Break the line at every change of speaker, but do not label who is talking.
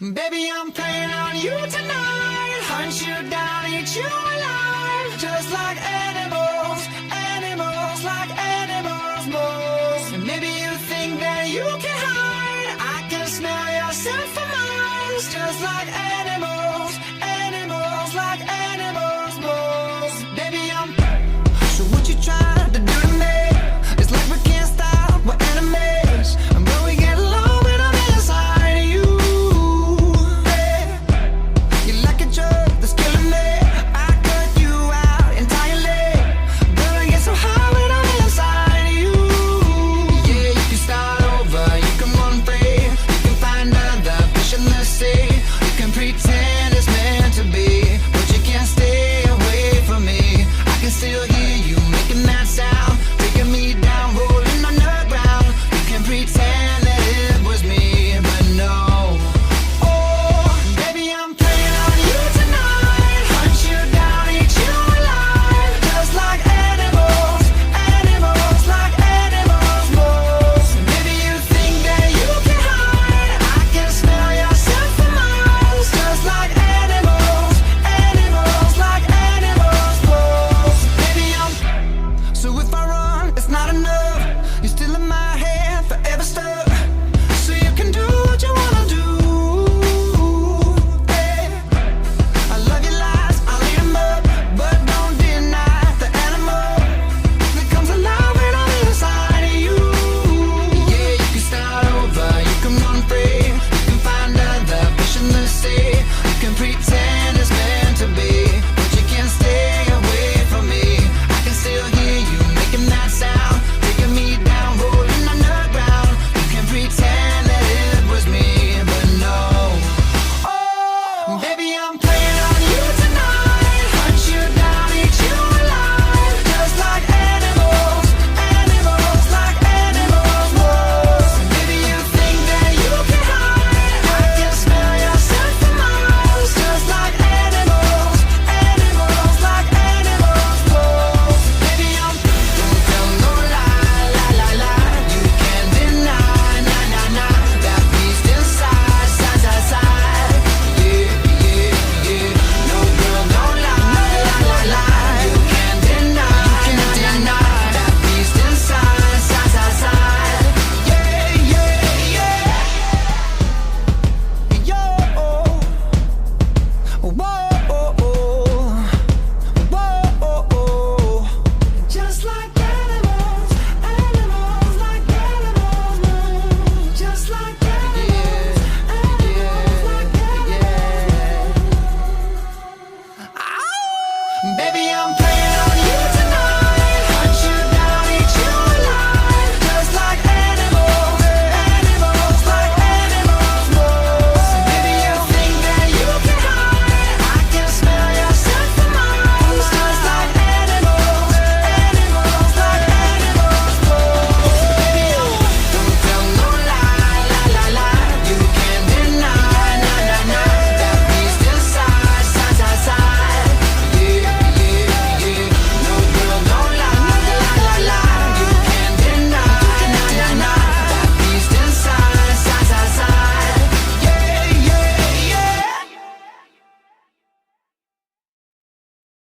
Baby, I'm playing on you tonight. Hunt you down, eat you alive. Just like animals, animals, like animals, moles. And maybe you think that you can hide. I can smell your scent for miles. Just like animals, animals, like animals, moles. Baby, I'm. So what you trying to do to me? It's like we can't stop, we're enemies. And when we get along when I'm inside of you. You're like a drug that's killing me. I cut you out entirely. Girl, I get so high when I'm inside of you. Yeah, you can start over, you can run free. You can find other fish in the sea. You can pretend it's meant to be, but you can't stay away from me. I can still hear you making that sound, taking me down, rolling on the ground. You can pretend that it was me, but no. Oh, baby, I'm playing on you tonight. Hunt you down, eat you alive. Just like animals, animals, like animals, moles. Maybe you think that you can hide. I can smell your scent for miles. Just like animals, animals, like animals, moles. Baby, I'm. So if I run, it's not enough. You're still in my head, forever stuck. So you can do what you wanna do. Hey, I love your lies, I'll eat 'em up, but don't deny the animal that comes alive when I'm inside of you. Yeah, you can start over, you can run free. You can find other fish in the sea. You can pretend it's meant to be, but you can't stay away from me. I can still hear you making that sound, taking me down, rolling on the ground. You can pretend that it was me, but no. Oh, baby, I'm playing on you tonight. Hunt you down, eat you alive. Just like animals, animals, like animals, moles. Maybe you think that you can hide. I can smell your scent for miles. Just like animals, animals, like animals, moles. Baby, I'm. Don't tell no lie, lie, lie, lie. You can't deny, nah, nah, nah. That beast inside, side, side, side. Yeah, yeah, yeah. No girl, don't lie, lie, lie, lie. You can't deny, that beast inside, side, side, side. Yeah, yeah, yeah. Yo, whoa. Just like animals, animals, like animals, moves. Just like animals, animals, like animals. Ow! Baby, I'm playing on you tonight.